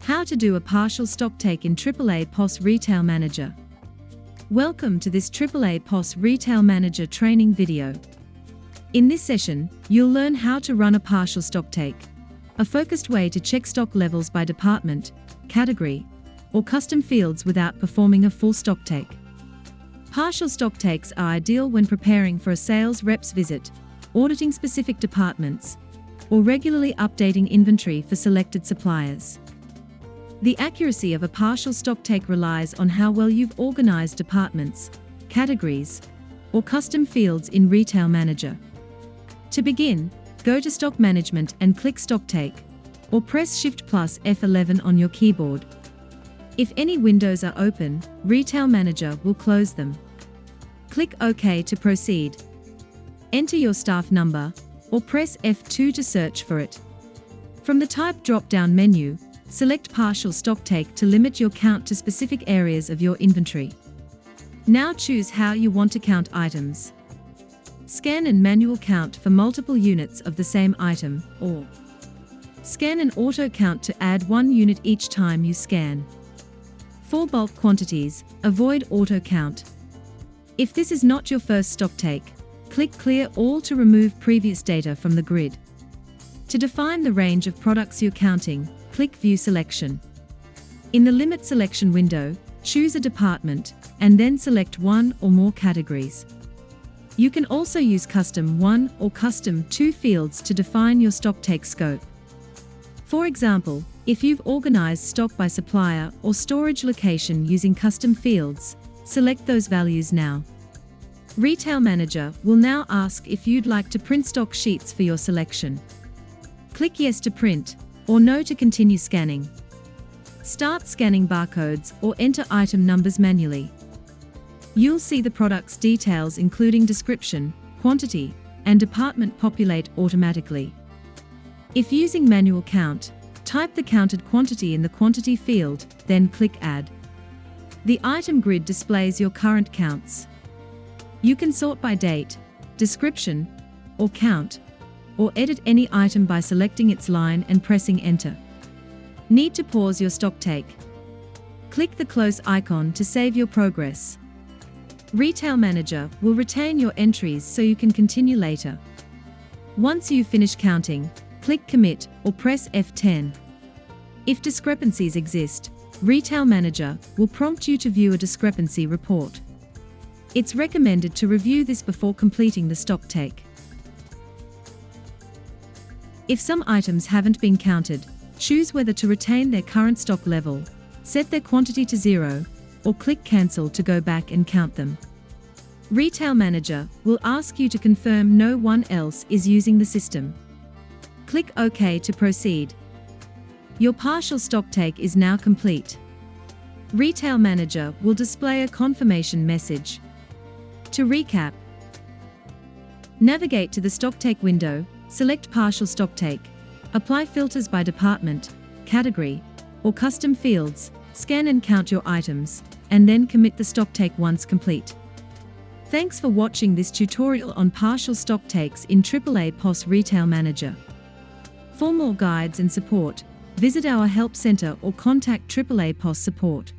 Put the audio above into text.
How to do a partial stocktake in AAAPOS RetailManager. Welcome to this AAAPOS RetailManager training video. In this session, you'll learn how to run a partial stocktake, a focused way to check stock levels by department, category, or custom fields without performing a full stocktake. Partial stocktakes are ideal when preparing for a sales rep's visit, auditing specific departments, or regularly updating inventory for selected suppliers. The accuracy of a partial stocktake relies on how well you've organized departments, categories, or custom fields in RetailManager. To begin, go to Stock Management and click Stocktake, or press Shift plus F11 on your keyboard. If any windows are open, RetailManager will close them. Click OK to proceed. Enter your staff number, or press F2 to search for it. From the Type drop-down menu, select Partial Stocktake to limit your count to specific areas of your inventory. Now choose how you want to count items. Scan and manual count for multiple units of the same item, or scan and auto count to add 1 unit each time you scan. For bulk quantities, avoid auto count. If this is not your first stocktake, click Clear All to remove previous data from the grid. To define the range of products you're counting, click View Selection. In the Limit Selection window, choose a department, and then select one or more categories. You can also use Custom 1 or Custom 2 fields to define your stocktake scope. For example, if you've organized stock by supplier or storage location using custom fields, select those values now. RetailManager will now ask if you'd like to print stock sheets for your selection. Click Yes to print, or No to continue scanning. Start scanning barcodes or enter item numbers manually. You'll see the product's details including description, quantity, and department populate automatically. If using manual count, type the counted quantity in the quantity field, then click Add. The item grid displays your current counts. You can sort by date, description, or count, or edit any item by selecting its line and pressing Enter. Need to pause your stocktake? Click the close icon to save your progress. RetailManager will retain your entries so you can continue later. Once you've finished counting, click Commit or press F10. If discrepancies exist, RetailManager will prompt you to view a discrepancy report. It's recommended to review this before completing the stocktake. If some items haven't been counted, choose whether to retain their current stock level, set their quantity to 0, or click Cancel to go back and count them. RetailManager will ask you to confirm no one else is using the system. Click OK to proceed. Your partial stocktake is now complete. RetailManager will display a confirmation message. To recap, navigate to the Stocktake window, select Partial Stocktake, apply filters by department, category, or custom fields, scan and count your items, and then commit the stocktake once complete. Thanks for watching this tutorial on partial stocktakes in AAAPOS RetailManager. For more guides and support, visit our Help Center or contact AAAPOS Support.